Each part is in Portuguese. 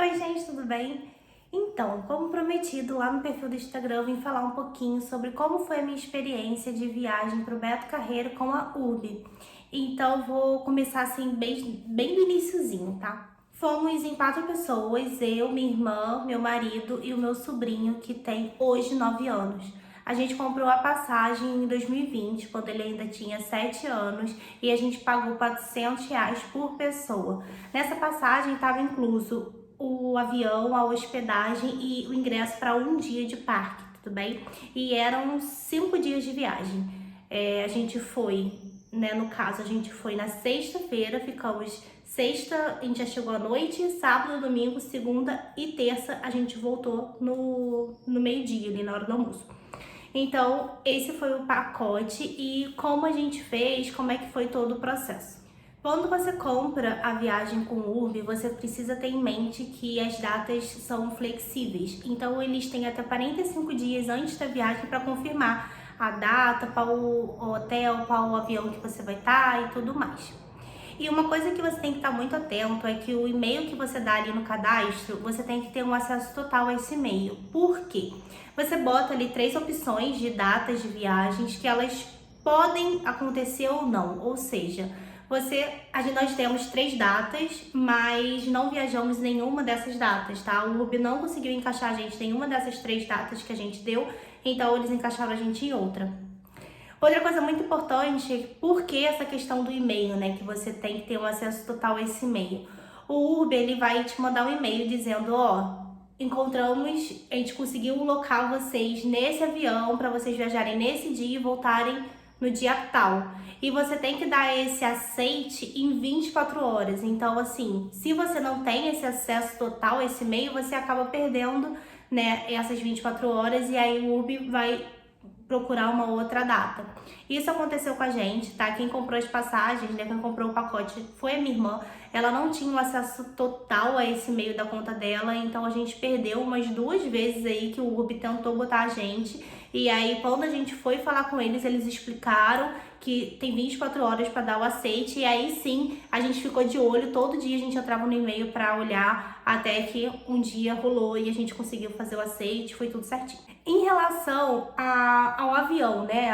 Oi gente, tudo bem? Então, como prometido, lá no perfil do Instagram eu vim falar um pouquinho sobre como foi a minha experiência de viagem para o Beto Carreiro com a URB. Então, vou começar assim bem do iniciozinho, tá? Fomos em 4 pessoas, eu, minha irmã, meu marido e o meu sobrinho, que tem hoje 9 anos. A gente comprou a passagem em 2020, quando ele ainda tinha 7 anos, e a gente pagou R$ 400 por pessoa. Nessa passagem estava incluso o avião, a hospedagem e o ingresso para um dia de parque, tudo bem? E eram 5 dias de viagem. A gente foi, né? No caso, a gente foi na sexta-feira, ficamos sexta, a gente já chegou à noite, sábado, domingo, segunda e terça a gente voltou no meio-dia, ali na hora do almoço. Então, esse foi o pacote e como a gente fez, como é que foi todo o processo. Quando você compra a viagem com o Urb, você precisa ter em mente que as datas são flexíveis. Então, eles têm até 45 dias antes da viagem para confirmar a data, para o hotel, para o avião que você vai estar e tudo mais. E uma coisa que você tem que estar muito atento é que o e-mail que você dá ali no cadastro, você tem que ter um acesso total a esse e-mail. Por quê? Você bota ali 3 opções de datas de viagens que elas podem acontecer ou não. Ou seja, nós temos 3 datas, mas não viajamos em nenhuma dessas datas, tá? O Urb não conseguiu encaixar a gente em nenhuma dessas 3 datas que a gente deu, então eles encaixaram a gente em outra. Outra coisa muito importante, por que essa questão do e-mail, né? Que você tem que ter um acesso total a esse e-mail. O Urb, ele vai te mandar um e-mail dizendo, ó, encontramos, a gente conseguiu locar vocês nesse avião para vocês viajarem nesse dia e voltarem no dia tal. E você tem que dar esse aceite em 24 horas. Então, assim, se você não tem esse acesso total a esse e-mail, você acaba perdendo, né, essas 24 horas e aí o Urb vai procurar uma outra data. Isso aconteceu com a gente, tá? Quem comprou as passagens, né? Quem comprou o pacote foi a minha irmã. Ela não tinha um acesso total a esse e-mail da conta dela, então a gente perdeu umas 2 vezes aí que o Urb tentou botar a gente. E aí, quando a gente foi falar com eles, eles explicaram que tem 24 horas para dar o aceite. E aí sim, a gente ficou de olho, todo dia a gente entrava no e-mail para olhar, até que um dia rolou e a gente conseguiu fazer o aceite, foi tudo certinho. Em relação ao avião, né,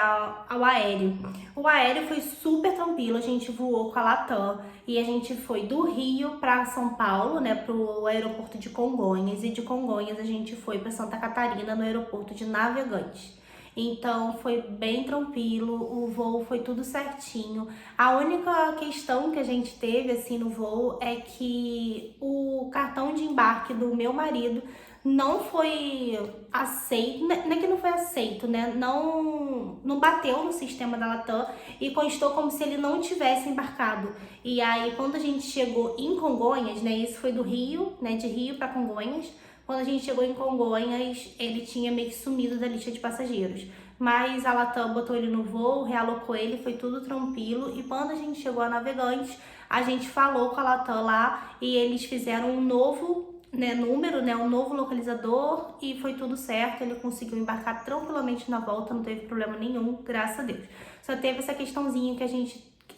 ao aéreo, o aéreo foi super tranquilo, a gente voou com a Latam e a gente foi do Rio para São Paulo, né, pro aeroporto de Congonhas, e de Congonhas a gente foi para Santa Catarina, no aeroporto de Navegantes. Então foi bem tranquilo, o voo foi tudo certinho. A única questão que a gente teve assim no voo é que o cartão de embarque do meu marido não foi aceito, não é que não foi aceito, né? Não bateu no sistema da Latam e constou como se ele não tivesse embarcado. E aí, quando a gente chegou em Congonhas, né? Isso foi do Rio, né? De Rio para Congonhas. Quando a gente chegou em Congonhas, ele tinha meio que sumido da lista de passageiros. Mas a Latam botou ele no voo, realocou ele, foi tudo tranquilo. E quando a gente chegou a Navegantes, a gente falou com a Latam lá e eles fizeram um novo, né, número, né, um novo localizador e foi tudo certo. Ele conseguiu embarcar tranquilamente na volta, não teve problema nenhum, graças a Deus. Só teve essa questãozinha que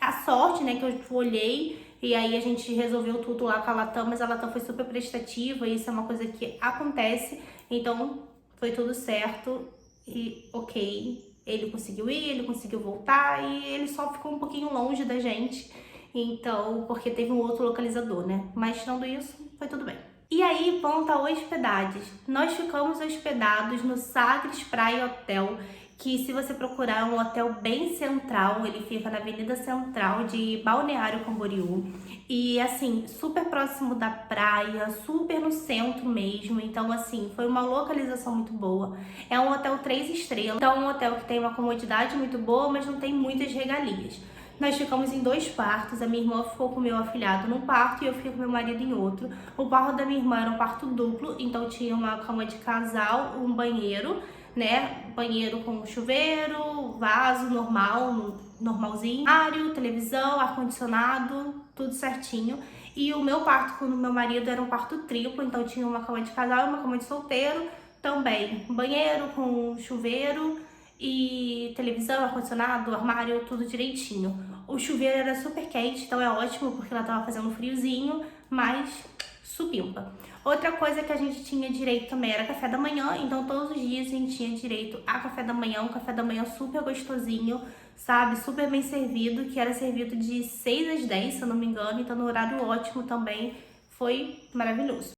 a sorte, né, que eu olhei e aí a gente resolveu tudo lá com a Latam, mas a Latam foi super prestativa e isso é uma coisa que acontece, então foi tudo certo e ok, ele conseguiu ir, ele conseguiu voltar e ele só ficou um pouquinho longe da gente, então, porque teve um outro localizador, né, mas tirando isso, foi tudo bem. E aí, quanto a hospedagens, nós ficamos hospedados no Sagres Praia Hotel, que se você procurar é um hotel bem central, ele fica na Avenida Central de Balneário Camboriú. E assim, super próximo da praia, super no centro mesmo, então assim, foi uma localização muito boa. É um hotel 3 estrelas, então é um hotel que tem uma comodidade muito boa, mas não tem muitas regalias. Nós ficamos em 2 quartos, a minha irmã ficou com o meu afilhado num quarto e eu fiquei com meu marido em outro. O quarto da minha irmã era um quarto duplo, então tinha uma cama de casal, um banheiro, né? Banheiro com chuveiro, vaso normal, normalzinho, armário, televisão, ar-condicionado, tudo certinho. E o meu quarto com o meu marido era um quarto triplo, então tinha uma cama de casal e uma cama de solteiro, também banheiro com chuveiro e televisão, ar-condicionado, armário, tudo direitinho. O chuveiro era super quente, então é ótimo porque ela tava fazendo friozinho, mas supimpa. Outra coisa que a gente tinha direito também era café da manhã, então todos os dias a gente tinha direito a café da manhã, um café da manhã super gostosinho, sabe? Super bem servido, que era servido de 6 às 10, se eu não me engano, então no horário ótimo também, foi maravilhoso.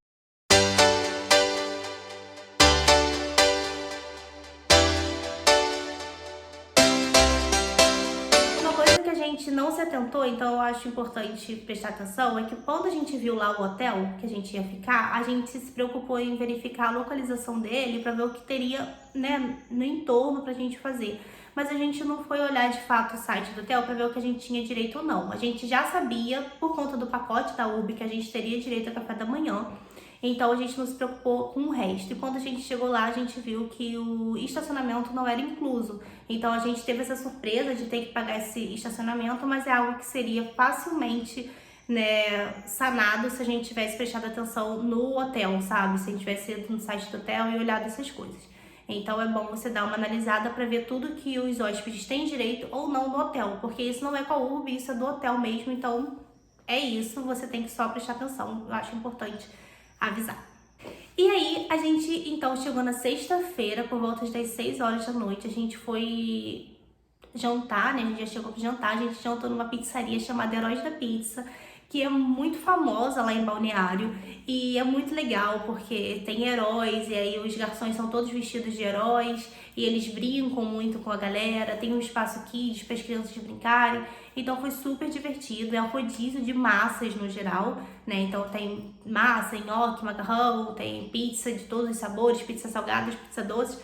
Uma coisa que a gente não se atentou, então eu acho importante prestar atenção, é que quando a gente viu lá o hotel que a gente ia ficar, a gente se preocupou em verificar a localização dele para ver o que teria, né, no entorno pra gente fazer. Mas a gente não foi olhar de fato o site do hotel para ver o que a gente tinha direito ou não. A gente já sabia, por conta do pacote da URB, que a gente teria direito a café da manhã. Então a gente não se preocupou com o resto. E quando a gente chegou lá, a gente viu que o estacionamento não era incluso. Então a gente teve essa surpresa de ter que pagar esse estacionamento, mas é algo que seria facilmente, né, sanado se a gente tivesse prestado atenção no hotel, sabe? Se a gente tivesse ido no site do hotel e olhado essas coisas. Então é bom você dar uma analisada para ver tudo que os hóspedes têm direito ou não no hotel, porque isso não é com a URB, isso é do hotel mesmo. Então é isso, você tem que só prestar atenção. Eu acho importante avisar. E aí, a gente então chegou na sexta-feira, por volta das 6 horas da noite, a gente foi jantar, né? A gente já chegou pro jantar, a gente jantou numa pizzaria chamada Heróis da Pizza, que é muito famosa lá em Balneário, e é muito legal porque tem heróis, e aí os garçons são todos vestidos de heróis, e eles brincam muito com a galera, tem um espaço kids para as crianças brincarem, então foi super divertido, é um rodízio de massas no geral, né? Então tem massa, nhoque, macarrão, tem pizza de todos os sabores, pizza salgada, pizza doce.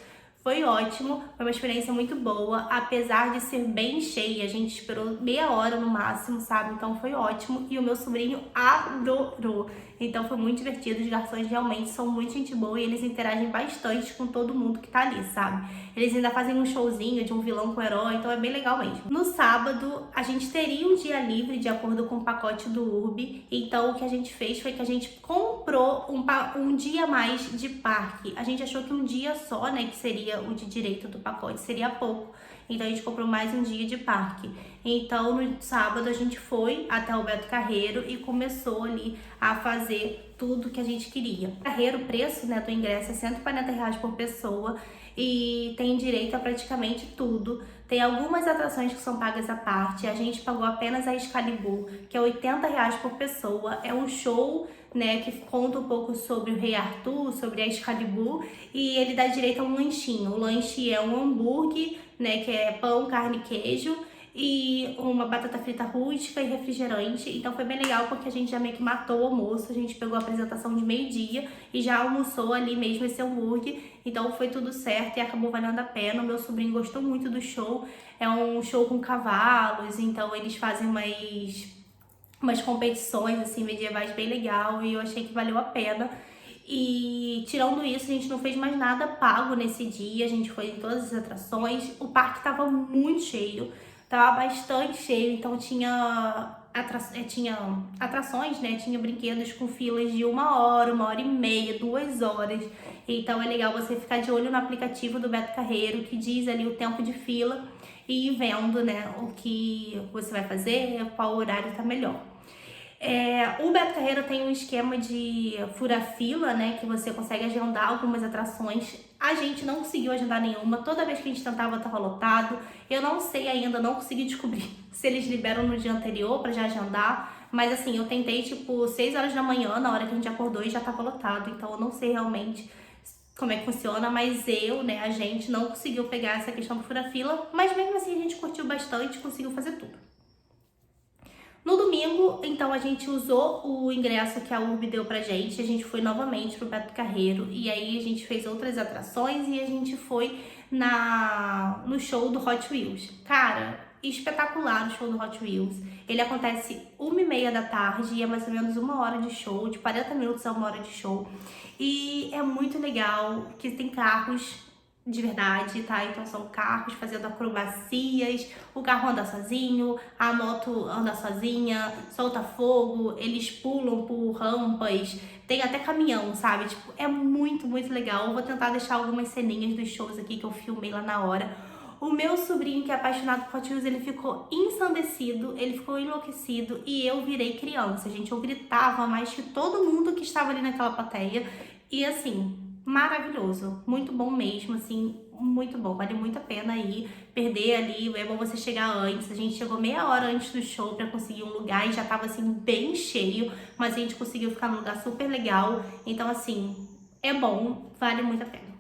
Foi ótimo, foi uma experiência muito boa, apesar de ser bem cheia, a gente esperou meia hora no máximo, sabe? Então foi ótimo e o meu sobrinho adorou. Então foi muito divertido, os garçons realmente são muito gente boa e eles interagem bastante com todo mundo que tá ali, sabe? Eles ainda fazem um showzinho de um vilão com o herói, então é bem legal mesmo. No sábado, a gente teria um dia livre de acordo com o pacote do URB, então o que a gente fez foi que a gente comprou um dia a mais de parque. A gente achou que um dia só, né, que seria o de direito do pacote, seria pouco. Então a gente comprou mais um dia de parque. Então no sábado a gente foi até o Beto Carreiro e começou ali a fazer tudo que a gente queria. Carreiro, o preço, né, do ingresso é R$ 140 por pessoa e tem direito a praticamente tudo. Tem algumas atrações que são pagas à parte. A gente pagou apenas a Excalibur, que é R$ 80 por pessoa. É um show, né, que conta um pouco sobre o Rei Arthur, sobre a Excalibur, e ele dá direito a um lanchinho. O lanche é um hambúrguer, né, que é pão, carne e queijo, e uma batata frita rústica e refrigerante. Então foi bem legal porque a gente já meio que matou o almoço, a gente pegou a apresentação de meio-dia e já almoçou ali mesmo esse hambúrguer. Então foi tudo certo e acabou valendo a pena. O meu sobrinho gostou muito do show. É um show com cavalos, então eles fazem umas competições assim medievais bem legal e eu achei que valeu a pena. E tirando isso, a gente não fez mais nada pago nesse dia, a gente foi em todas as atrações. O parque estava muito cheio, tava bastante cheio, então tinha atrações, né? Tinha brinquedos com filas de 1 hora, 1 hora e meia, 2 horas. Então é legal você ficar de olho no aplicativo do Beto Carreiro, que diz ali o tempo de fila e ir vendo, né, o que você vai fazer, qual horário tá melhor. O Beto Carreiro tem um esquema de fura-fila, né, que você consegue agendar algumas atrações. A gente não conseguiu agendar nenhuma, toda vez que a gente tentava estava lotado. Eu não sei ainda, não consegui descobrir se eles liberam no dia anterior para já agendar. Mas assim, eu tentei tipo 6 horas da manhã, na hora que a gente acordou e já estava lotado. Então eu não sei realmente como é que funciona, mas a gente não conseguiu pegar essa questão do fura-fila. Mas mesmo assim a gente curtiu bastante, conseguiu fazer tudo. No domingo, então, a gente usou o ingresso que a URB deu pra gente, a gente foi novamente pro Beto Carreiro e aí a gente fez outras atrações e a gente foi no show do Hot Wheels. Cara, espetacular o show do Hot Wheels. Ele acontece 1h30 da tarde e é mais ou menos 1 hora de show, de 40 minutos a 1 hora de show. E é muito legal que tem carros de verdade, tá? Então são carros fazendo acrobacias, o carro anda sozinho, a moto anda sozinha, solta fogo, eles pulam por rampas, tem até caminhão, sabe? Tipo, é muito, muito legal. Eu vou tentar deixar algumas ceninhas dos shows aqui que eu filmei lá na hora. O meu sobrinho, que é apaixonado por Hot Wheels, ele ficou ensandecido, ele ficou enlouquecido e eu virei criança, gente. Eu gritava mais que todo mundo que estava ali naquela plateia. E assim, maravilhoso, muito bom mesmo, assim, muito bom. Vale muito a pena ir, perder ali, é bom você chegar antes. A gente chegou meia hora antes do show pra conseguir um lugar e já tava assim bem cheio, mas a gente conseguiu ficar num lugar super legal. Então assim, é bom, vale muito a pena.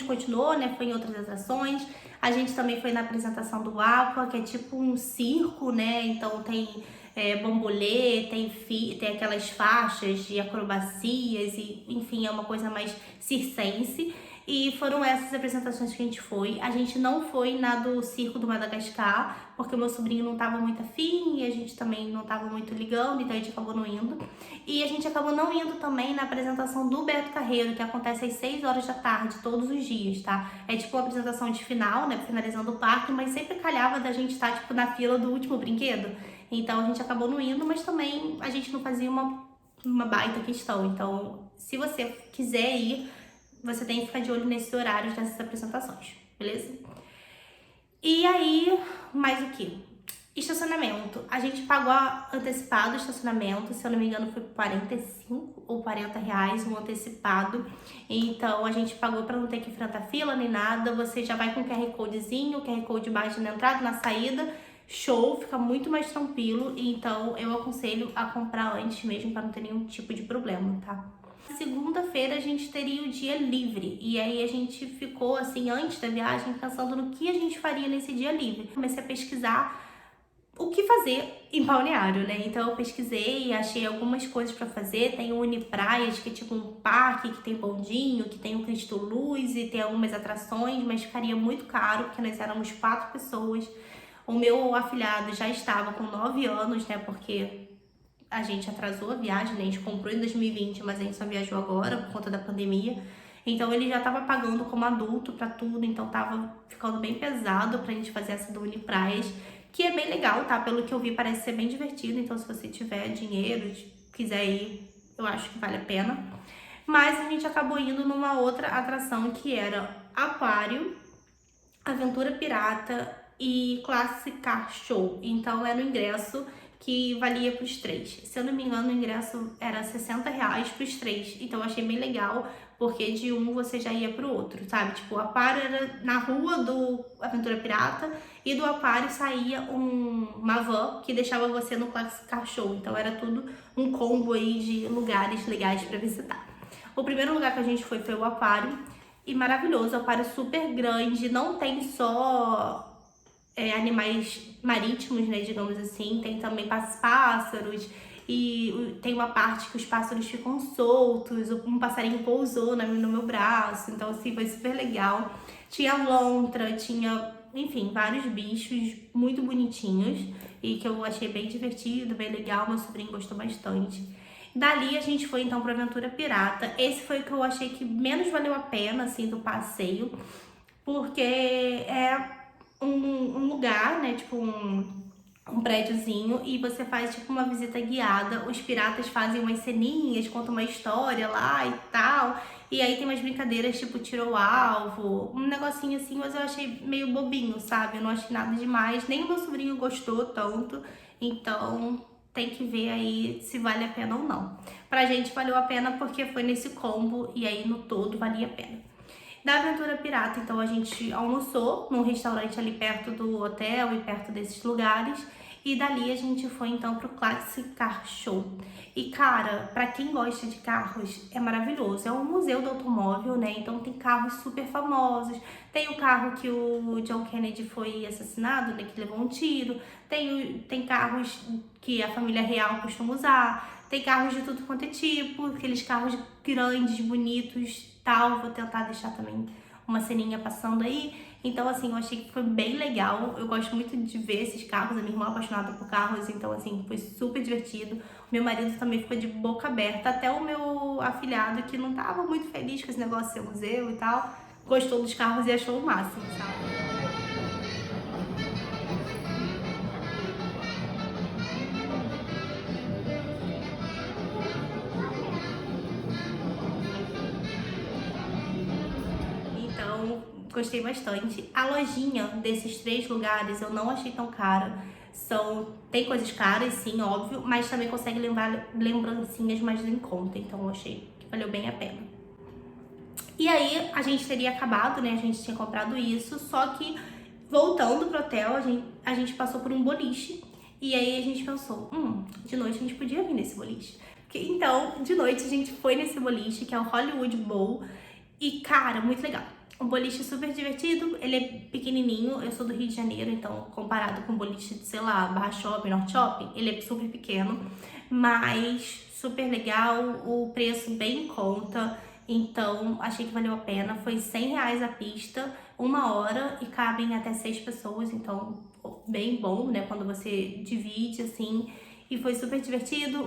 Continuou, né? Foi em outras atrações. A gente também foi na apresentação do Aqua, que é tipo um circo, né? Então tem bambolê, tem aquelas faixas de acrobacias e, enfim, é uma coisa mais circense. E foram essas apresentações que a gente foi. A gente não foi na do Circo do Madagascar, porque o meu sobrinho não tava muito afim e a gente também não tava muito ligando, então a gente acabou não indo. E a gente acabou não indo também na apresentação do Beto Carreiro, que acontece às 6 horas da tarde, todos os dias, tá? É tipo uma apresentação de final, né, finalizando o parque, mas sempre calhava da gente estar, tipo, na fila do último brinquedo. Então a gente acabou não indo, mas também a gente não fazia uma baita questão. Então, se você quiser ir, você tem que ficar de olho nesses horários dessas apresentações, beleza? E aí, mais o que? Estacionamento. A gente pagou antecipado o estacionamento, se eu não me engano foi 45 ou 40 reais um antecipado. Então a gente pagou para não ter que enfrentar fila nem nada. Você já vai com o QR Codezinho, o QR Code baixa na entrada e na saída. Show, fica muito mais tranquilo. Então eu aconselho a comprar antes mesmo para não ter nenhum tipo de problema, tá? Segunda-feira a gente teria o dia livre e aí a gente ficou assim antes da viagem pensando no que a gente faria nesse dia livre. Comecei a pesquisar o que fazer em Balneário, né? Então eu pesquisei e achei algumas coisas para fazer. Tem o Unipraias, que é tipo um parque que tem bondinho, que tem o Cristo Luz e tem algumas atrações, mas ficaria muito caro porque nós éramos 4 pessoas. O meu afilhado já estava com 9 anos, né? Porque a gente atrasou a viagem, né? A gente comprou em 2020, mas a gente só viajou agora por conta da pandemia. Então ele já tava pagando como adulto pra tudo, então tava ficando bem pesado pra gente fazer essa do Unipraias, que é bem legal, tá? Pelo que eu vi, parece ser bem divertido, então se você tiver dinheiro, quiser ir, eu acho que vale a pena. Mas a gente acabou indo numa outra atração que era Aquário, Aventura Pirata e Classic Car Show. Então era o ingresso que valia para os três. Se eu não me engano, o ingresso era R$ 60 para os três. Então eu achei bem legal, porque de um você já ia pro outro, sabe? Tipo, o Aquário era na rua do Aventura Pirata e do Aquário saía uma van que deixava você no Classic Car Show. Então era tudo um combo aí de lugares legais para visitar. O primeiro lugar que a gente foi o Aquário. E maravilhoso, o aquário super grande, não tem só animais marítimos, né, digamos assim, tem também pássaros, e tem uma parte que os pássaros ficam soltos, um passarinho pousou no meu braço, então assim, foi super legal. Tinha lontra, tinha, enfim, vários bichos muito bonitinhos, e que eu achei bem divertido, bem legal, meu sobrinho gostou bastante. Dali a gente foi então pra Aventura Pirata. Esse foi o que eu achei que menos valeu a pena, assim, do passeio. Porque é um lugar, né, tipo um prédiozinho. E você faz tipo uma visita guiada. Os piratas fazem umas ceninhas, contam uma história lá e tal. E aí tem umas brincadeiras tipo tiro ao alvo. Um negocinho assim, mas eu achei meio bobinho, sabe? Eu não achei nada demais. Nem o meu sobrinho gostou tanto. Então tem que ver aí se vale a pena ou não. Pra gente valeu a pena porque foi nesse combo e aí no todo valia a pena. Da Aventura Pirata, então a gente almoçou num restaurante ali perto do hotel e perto desses lugares. E dali a gente foi então pro Classic Car Show. E cara, pra quem gosta de carros, é maravilhoso. É um museu do automóvel, né? Então tem carros super famosos. Tem o carro que o John Kennedy foi assassinado, né? Que levou um tiro. Tem carros que a família real costuma usar. Tem carros de tudo quanto é tipo. Aqueles carros grandes, bonitos, tal. Vou tentar deixar também uma ceninha passando aí. Então, assim, eu achei que foi bem legal. Eu gosto muito de ver esses carros. A minha irmã é apaixonada por carros, então, assim, foi super divertido. Meu marido também ficou de boca aberta. Até o meu afilhado, que não tava muito feliz com esse negócio de ser museu e tal, gostou dos carros e achou o máximo, sabe? Então, gostei bastante. A lojinha desses três lugares eu não achei tão cara. Tem coisas caras, sim, óbvio, mas também consegue levar lembrancinhas mais em conta. Então, eu achei que valeu bem a pena. E aí, a gente teria acabado, né? A gente tinha comprado isso, só que voltando pro hotel, a gente passou por um boliche. E aí a gente pensou, de noite a gente podia vir nesse boliche. Então, de noite a gente foi nesse boliche, que é o Hollywood Bowl. E, cara, muito legal. Um boliche super divertido, ele é pequenininho, eu sou do Rio de Janeiro, então comparado com o boliche de, sei lá, Barra Shopping, Norte Shopping, ele é super pequeno, mas super legal, o preço bem em conta, então achei que valeu a pena. Foi R$ 100 a pista, 1 hora, e cabem até 6 pessoas, então bem bom, né, quando você divide, assim. E foi super divertido,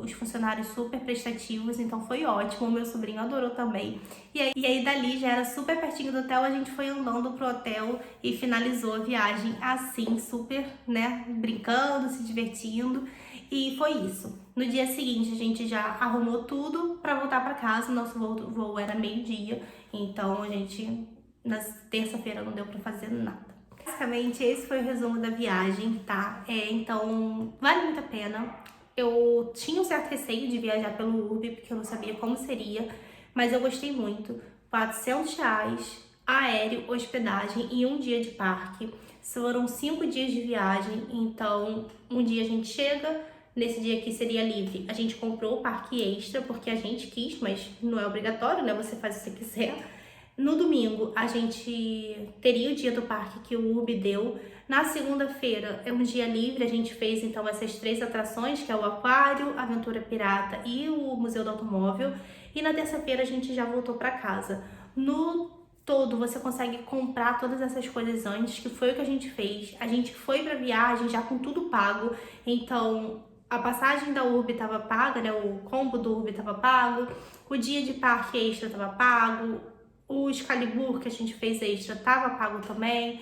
os funcionários super prestativos, então foi ótimo. O meu sobrinho adorou também. E aí dali já era super pertinho do hotel, a gente foi andando pro hotel e finalizou a viagem assim, super, né, brincando, se divertindo. E foi isso. No dia seguinte a gente já arrumou tudo pra voltar pra casa. Nosso voo era meio-dia, então a gente, na terça-feira, não deu pra fazer nada. Basicamente, esse foi o resumo da viagem, tá? Então, vale muito a pena. Eu tinha um certo receio de viajar pelo Uber, porque eu não sabia como seria, mas eu gostei muito. R$ 400, aéreo, hospedagem e um dia de parque. Foram 5 dias de viagem, então um dia a gente chega, nesse dia aqui seria livre. A gente comprou o parque extra, porque a gente quis, mas não é obrigatório, né? Você faz se você quiser. No domingo, a gente teria o dia do parque que o UB deu. Na segunda-feira, é um dia livre, a gente fez então essas 3 atrações, que é o Aquário, a Aventura Pirata e o Museu do Automóvel. E na terça-feira a gente já voltou para casa. No todo, você consegue comprar todas essas coisas antes, que foi o que a gente fez. A gente foi pra viagem já com tudo pago, então a passagem da Urb estava paga, né? O combo do Urb estava pago, o dia de parque extra estava pago, o Excalibur que a gente fez extra estava pago também.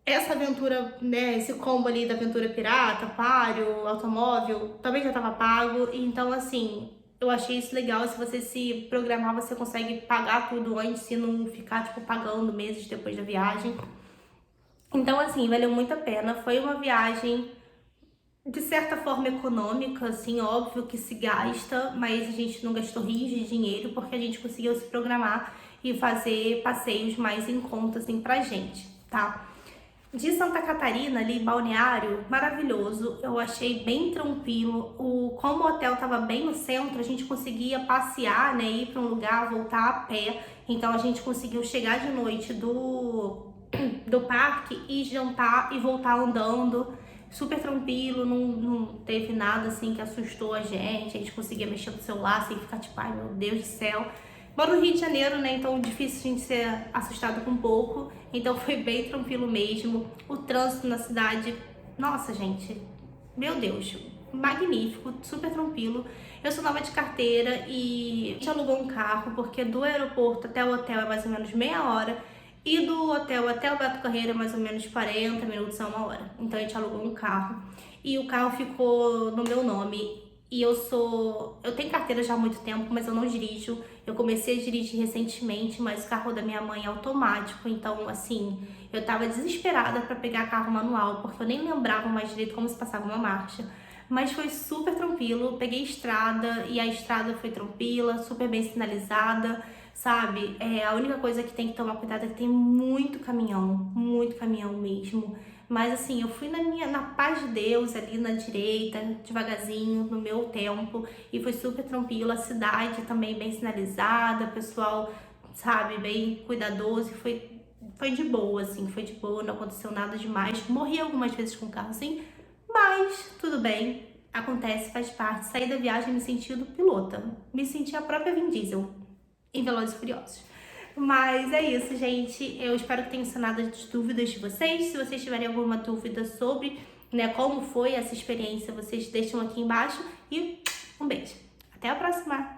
Essa aventura, né, esse combo ali da aventura pirata, aquário, automóvel, também já estava pago. Então, assim, eu achei isso legal. Se você se programar, você consegue pagar tudo antes e não ficar, tipo, pagando meses depois da viagem. Então, assim, valeu muito a pena. Foi uma viagem, de certa forma, econômica, assim, óbvio que se gasta, mas a gente não gastou rios de dinheiro porque a gente conseguiu se programar e fazer passeios mais em conta, assim, pra gente, tá? De Santa Catarina, ali, balneário, maravilhoso. Eu achei bem tranquilo. Como o hotel tava bem no centro, a gente conseguia passear, né? Ir para um lugar, voltar a pé. Então a gente conseguiu chegar de noite do parque e jantar e voltar andando. Super tranquilo, não teve nada assim que assustou a gente conseguia mexer no celular sem ficar tipo, ai meu Deus do céu. Moro no Rio de Janeiro, né? Então difícil a gente ser assustado com pouco. Então foi bem tranquilo mesmo. O trânsito na cidade, nossa, gente, meu Deus, magnífico, super tranquilo. Eu sou nova de carteira e a gente alugou um carro porque do aeroporto até o hotel é mais ou menos meia hora e do hotel até o Beto Carreiro é mais ou menos 40 minutos a uma hora. Então a gente alugou um carro e o carro ficou no meu nome. E eu tenho carteira já há muito tempo, mas eu não dirijo. Eu comecei a dirigir recentemente, mas o carro da minha mãe é automático, então assim, eu tava desesperada para pegar carro manual, porque eu nem lembrava mais direito como se passava uma marcha. Mas foi super tranquilo, peguei estrada e a estrada foi tranquila, super bem sinalizada, sabe? A única coisa que tem que tomar cuidado é que tem muito caminhão mesmo. Mas assim, eu fui na paz de Deus, ali na direita, devagarzinho, no meu tempo, e foi super tranquilo. A cidade também bem sinalizada, pessoal, sabe, bem cuidadoso, e foi de boa, assim, foi de boa, não aconteceu nada demais. Morri algumas vezes com o carro, assim, mas tudo bem, acontece, faz parte. Saí da viagem me sentindo pilota, me senti a própria Vin Diesel em Velozes e Furiosos. Mas é isso, gente. Eu espero que tenha sanado as dúvidas de vocês. Se vocês tiverem alguma dúvida sobre, né, como foi essa experiência, vocês deixam aqui embaixo. E um beijo. Até a próxima!